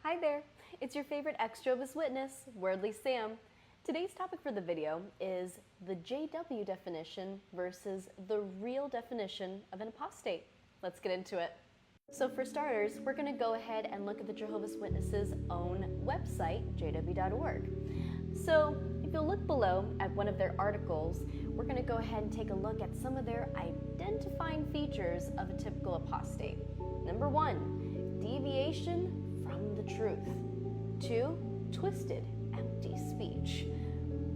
Hi there, it's your favorite ex-Jehovah's Witness, Worldly Sam. Today's topic for the video is the JW definition versus the real definition of an apostate. Let's get into it. So for starters, we're going to go ahead and look at the Jehovah's Witnesses' own website, jw.org. So if you'll look below at one of their articles, we're going to go ahead and take a look at some of their identifying features of a typical apostate. Number 1, deviation from the truth. 2, twisted, empty speech.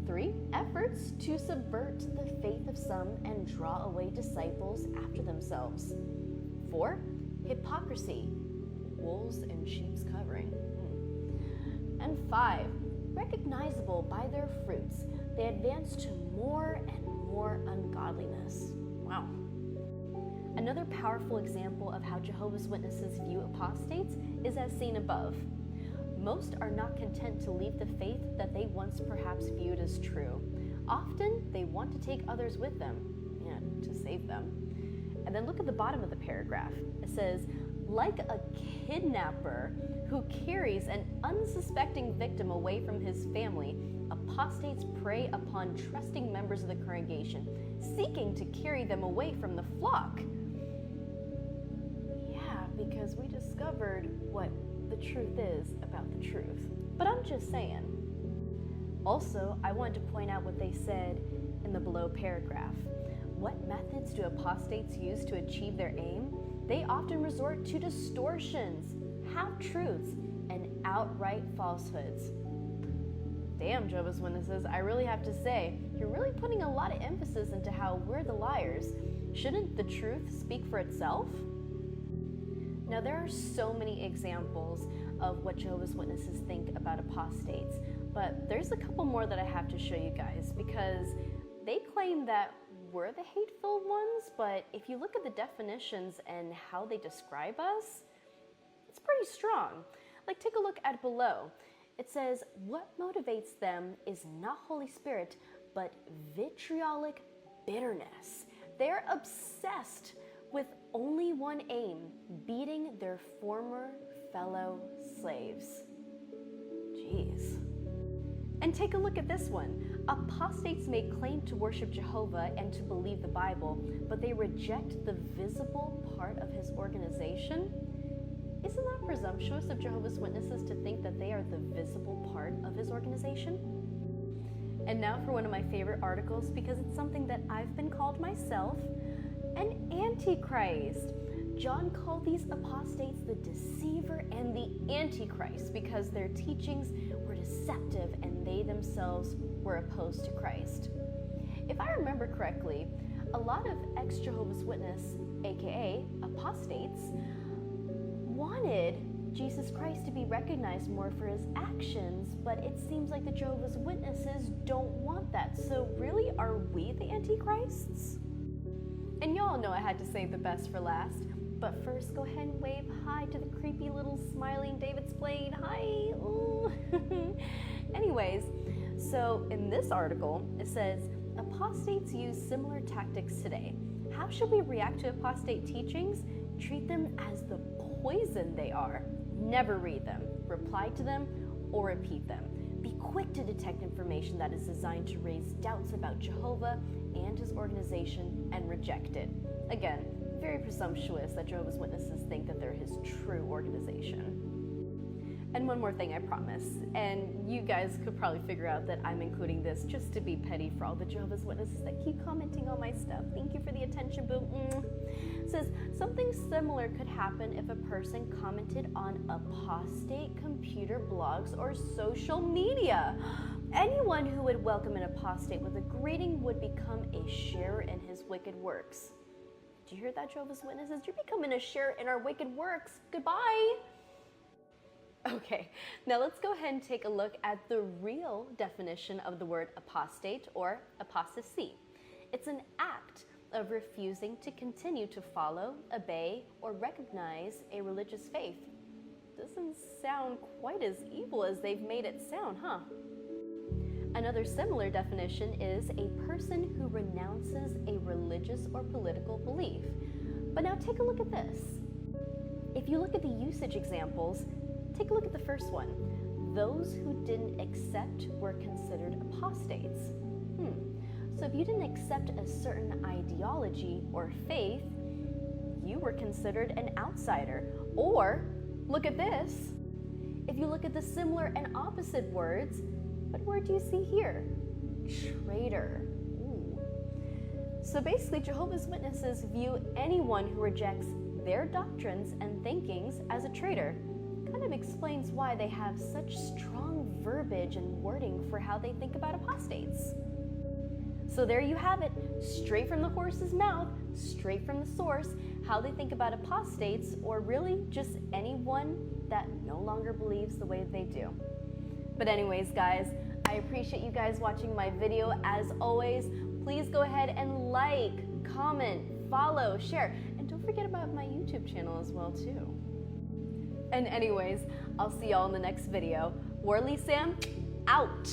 3, efforts to subvert the faith of some and draw away disciples after themselves. 4, hypocrisy, wolves in sheep's covering. And 5, recognizable by their fruits, they advance to more and more ungodliness. Wow. Another powerful example of how Jehovah's Witnesses view apostates is as seen above. Most are not content to leave the faith that they once perhaps viewed as true. Often, they want to take others with them, to save them. And then look at the bottom of the paragraph. It says, like a kidnapper who carries an unsuspecting victim away from his family, apostates prey upon trusting members of the congregation, seeking to carry them away from the flock. Yeah, because we discovered what the truth is about the truth. But I'm just saying. Also, I wanted to point out what they said in the below paragraph. What methods do apostates use to achieve their aim? They often resort to distortions, half-truths, and outright falsehoods. Damn, Jehovah's Witnesses, I really have to say, you're really putting a lot of emphasis into how we're the liars. Shouldn't the truth speak for itself? Now, there are so many examples of what Jehovah's Witnesses think about apostates, but there's a couple more that I have to show you guys because they claim that we're the hateful ones, but if you look at the definitions and how they describe us, it's pretty strong. Like, take a look at below. It says, what motivates them is not Holy Spirit, but vitriolic bitterness. They're obsessed with only one aim, beating their former fellow slaves. Jeez. And take a look at this one. Apostates may claim to worship Jehovah and to believe the Bible, but they reject the visible part of his organization. Isn't that presumptuous of Jehovah's Witnesses to think that they are the visible part of his organization? And now for one of my favorite articles, because it's something that I've been called myself, an antichrist. John called these apostates the deceiver and the antichrist because their teachings were deceptive and they themselves were opposed to Christ. If I remember correctly, a lot of ex-Jehovah's Witness, aka apostates, wanted Jesus Christ to be recognized more for his actions, but it seems like the Jehovah's Witnesses don't want that. So really, are we the antichrists? And y'all know I had to save the best for last. But first, go ahead and wave hi to the creepy little smiling David Splayed. Hi! Ooh. Anyways, so in this article, it says, apostates use similar tactics today. How should we react to apostate teachings? Treat them as the poison they are. Never read them, reply to them, or repeat them. Be quick to detect information that is designed to raise doubts about Jehovah and his organization and reject it. Again, very presumptuous that Jehovah's Witnesses think that they're his true organization. And one more thing, I promise, and you guys could probably figure out that I'm including this just to be petty for all the Jehovah's Witnesses that keep commenting on my stuff. Thank you for the attention, boo. It says, something similar could happen if a person commented on apostate computer blogs or social media. Anyone who would welcome an apostate with a greeting would become a sharer in his wicked works. Did you hear that, Jehovah's Witnesses? You're becoming a sharer in our wicked works. Goodbye. Okay, now let's go ahead and take a look at the real definition of the word apostate or apostasy. It's an act of refusing to continue to follow, obey, or recognize a religious faith. Doesn't sound quite as evil as they've made it sound, huh? Another similar definition is a person who renounces a religious or political belief. But now take a look at this. If you look at the usage examples, Take a look at the first one. Those who didn't accept were considered apostates. So if you didn't accept a certain ideology or faith, you were considered an outsider. Or, look at this. If you look at the similar and opposite words, what word do you see here? Traitor. Ooh. So basically, Jehovah's Witnesses view anyone who rejects their doctrines and thinkings as a traitor. Kind of explains why they have such strong verbiage and wording for how they think about apostates. So there you have it, straight from the horse's mouth, straight from the source, how they think about apostates, or really just anyone that no longer believes the way they do. But anyways, guys, I appreciate you guys watching my video. As always, please go ahead and like, comment, follow, share, and don't forget about my YouTube channel as well too. And anyways, I'll see y'all in the next video. Warley Sam, out!